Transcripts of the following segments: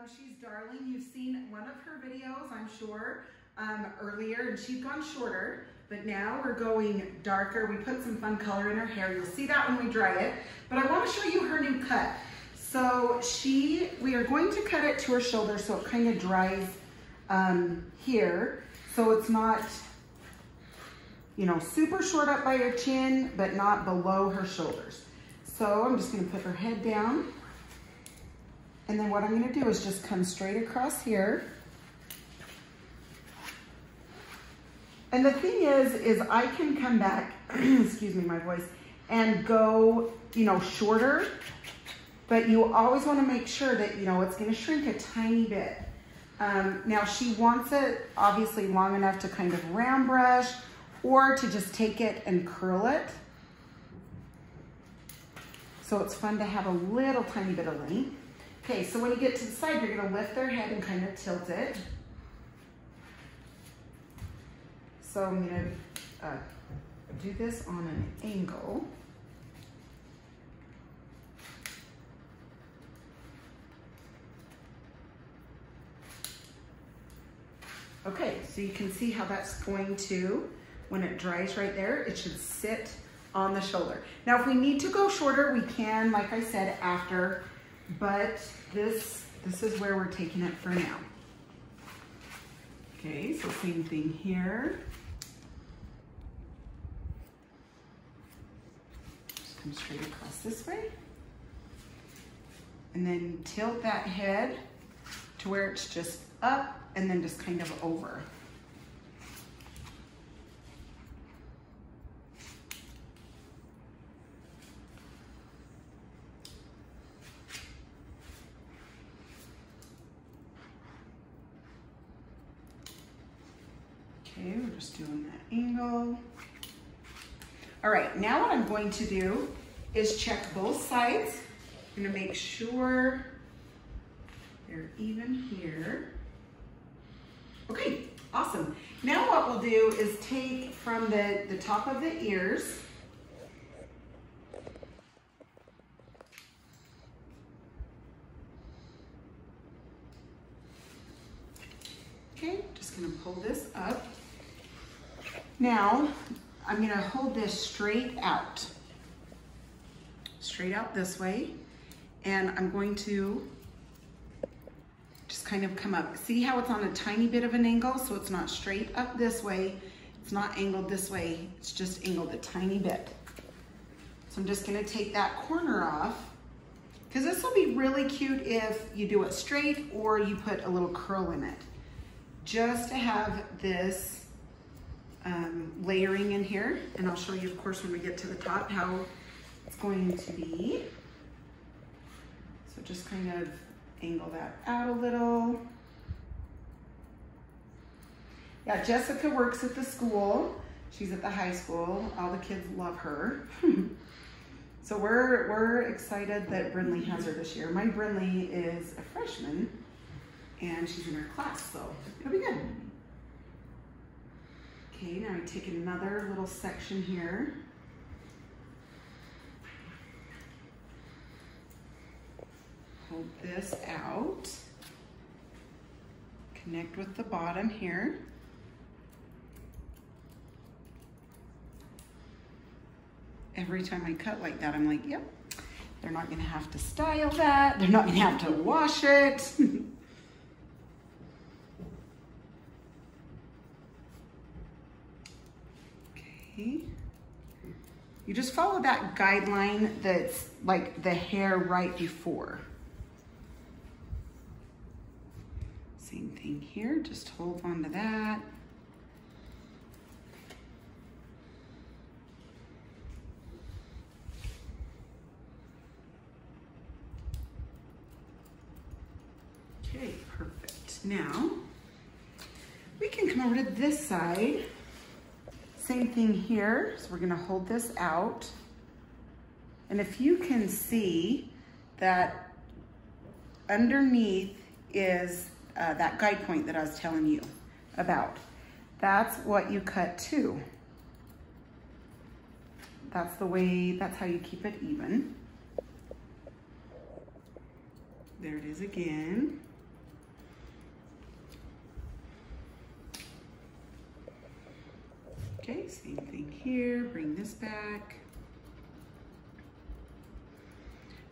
She's darling. You've seen one of her videos, I'm sure, earlier, and she'd gone shorter, but now we're going darker. We put some fun color in her hair. You'll see that when we dry it, but I want to show you her new cut. So we are going to cut it to her shoulder so it kind of dries here, so it's not, you know, super short up by her chin, but not below her shoulders. So I'm just going to put her head down. And then what I'm gonna do is just come straight across here. And the thing is I can come back, excuse me, my voice, and go, you know, shorter, but you always wanna make sure that, you know, it's gonna shrink a tiny bit. Now she wants it obviously long enough to kind of round brush or to just take it and curl it. So it's fun to have a little tiny bit of length. Okay, so when you get to the side, you're gonna lift their head and kind of tilt it. So I'm gonna do this on an angle. Okay, so you can see how that's going to, when it dries right there, it should sit on the shoulder. Now, if we need to go shorter, we can, like I said, after, but this is where we're taking it for now. Okay, so same thing here. Just come straight across this way. And then tilt that head to where it's just up and then just kind of over. Okay, we're just doing that angle. All right, now what I'm going to do is check both sides. I'm gonna make sure they're even here. Okay, awesome. Now what we'll do is take from the top of the ears, okay, just gonna pull this up. Now, I'm gonna hold this straight out this way, and I'm going to just kind of come up. See how it's on a tiny bit of an angle? So it's not straight up this way, it's not angled this way, it's just angled a tiny bit. So I'm just gonna take that corner off, because this will be really cute if you do it straight or you put a little curl in it. Just to have this layering in here, and I'll show you, of course, when we get to the top how it's going to be. So just kind of angle that out a little. Yeah, Jessica works at the school. She's at the high school. All the kids love her. So we're excited that Brinley has her this year. My Brinley is a freshman, and she's in her class, so it'll be good. Okay, now I take another little section here. Hold this out. Connect with the bottom here. Every time I cut like that, I'm like, yep, they're not gonna have to style that. They're not gonna have to wash it. You just follow that guideline that's like the hair right before. Same thing here, just hold on to that. Okay, perfect. Now, we can come over to this side. Same thing here, so we're gonna hold this out. And if you can see that underneath is that guide point that I was telling you about. That's what you cut to. That's how you keep it even. There it is again. Okay, same thing here, bring this back.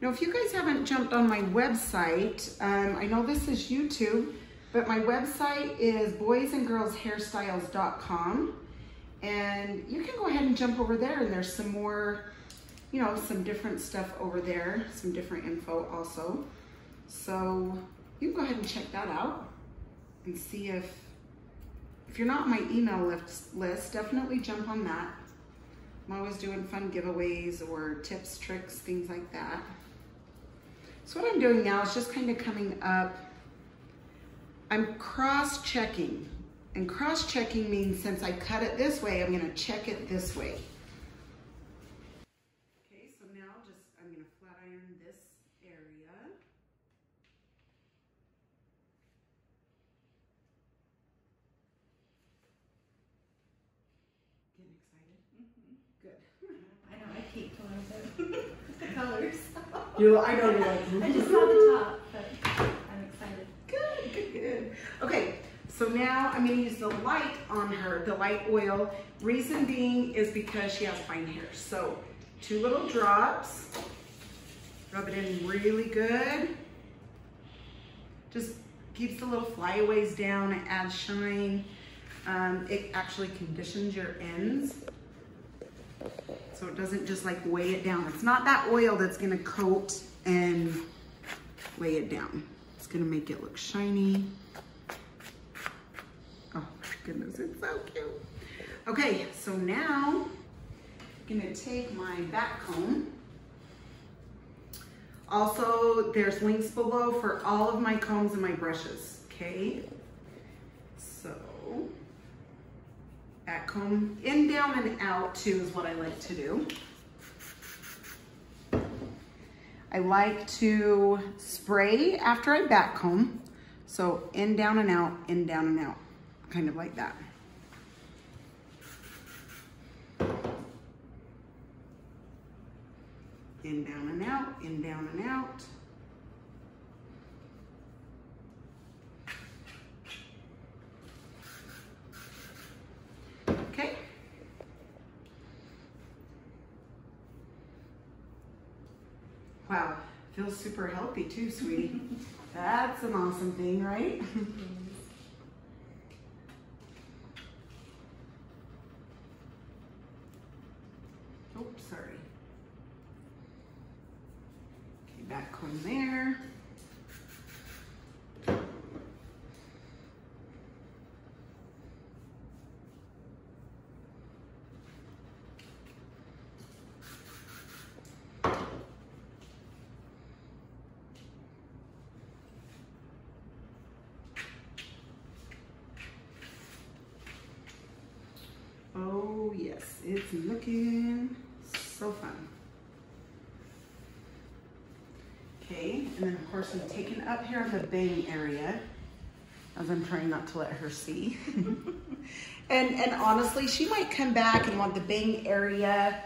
Now, if you guys haven't jumped on my website, I know this is YouTube, but my website is boysandgirlshairstyles.com, and you can go ahead and jump over there, and there's some more, you know, some different stuff over there, some different info also. So you can go ahead and check that out and see if you're not on my email list, definitely jump on that. I'm always doing fun giveaways or tips, tricks, things like that. So what I'm doing now is just kind of coming up, I'm cross-checking. And cross-checking means since I cut it this way, I'm gonna check it this way. Okay, so now I'm gonna flat iron this area. Getting excited? Good. I know, I keep telling them the colors. I know you're like, I just saw the top, but I'm excited. Good, good, good. Okay, so now I'm gonna use the light on her, the light oil. Reason being is because she has fine hair. So 2 little drops, rub it in really good. Just keeps the little flyaways down, it adds shine. It actually conditions your ends. So it doesn't just like weigh it down. It's not that oil that's gonna coat and weigh it down. It's gonna make it look shiny. Oh goodness, it's so cute. Okay, so now I'm gonna take my back comb. Also, there's links below for all of my combs and my brushes, okay? So, back comb in, down, and out too is what I like to do. I like to spray after I back comb. So in, down, and out, kind of like that. In, down, and out, in, down, and out. Okay. Wow, feels super healthy too, sweetie. That's an awesome thing, right? Oops, sorry. Okay, back comb there. Oh yes, it's looking so fun. Okay, and then of course I'm taking up here on the bang area, as I'm trying not to let her see. and honestly, she might come back and want the bang area,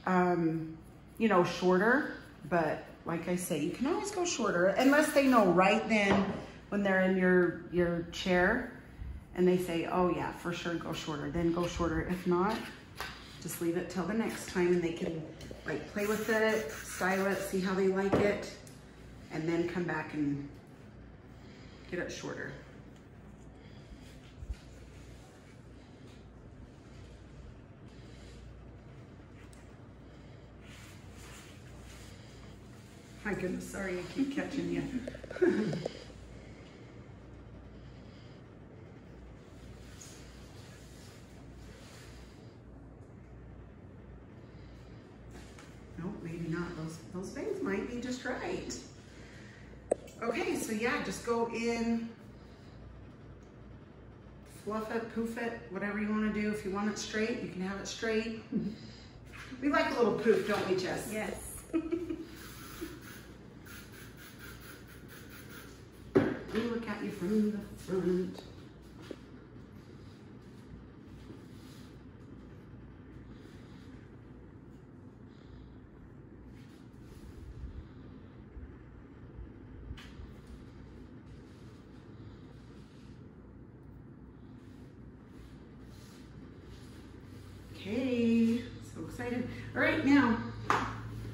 you know, shorter, but like I say, you can always go shorter, unless they know right then when they're in your chair, and they say, oh yeah, for sure, go shorter, then go shorter. If not, just leave it till the next time, and they can like play with it, style it, see how they like it, and then come back and get it shorter. My goodness, sorry I keep catching you. Nope, maybe not. Those bangs might be just right. Okay, so yeah, just go in, fluff it, poof it, whatever you want to do. If you want it straight, you can have it straight. We like a little poof, don't we, Jess? Yes. We look at you from the front. Okay, so excited. All right, now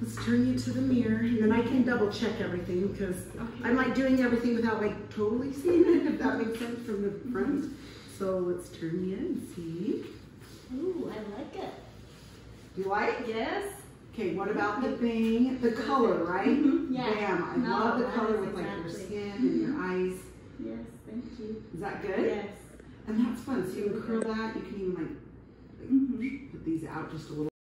let's turn you to the mirror, and then I can double check everything because I'm like doing everything without like totally seeing it, if that makes sense from the front. So let's turn you and see. Ooh, I like it. You like? Yes. Okay, what about the bang? The color, right? Yeah. Bam, I love the color with like your skin and your eyes. Yes, thank you. Is that good? Yes. And that's fun. So you can curl that. You can even like put these out just a little.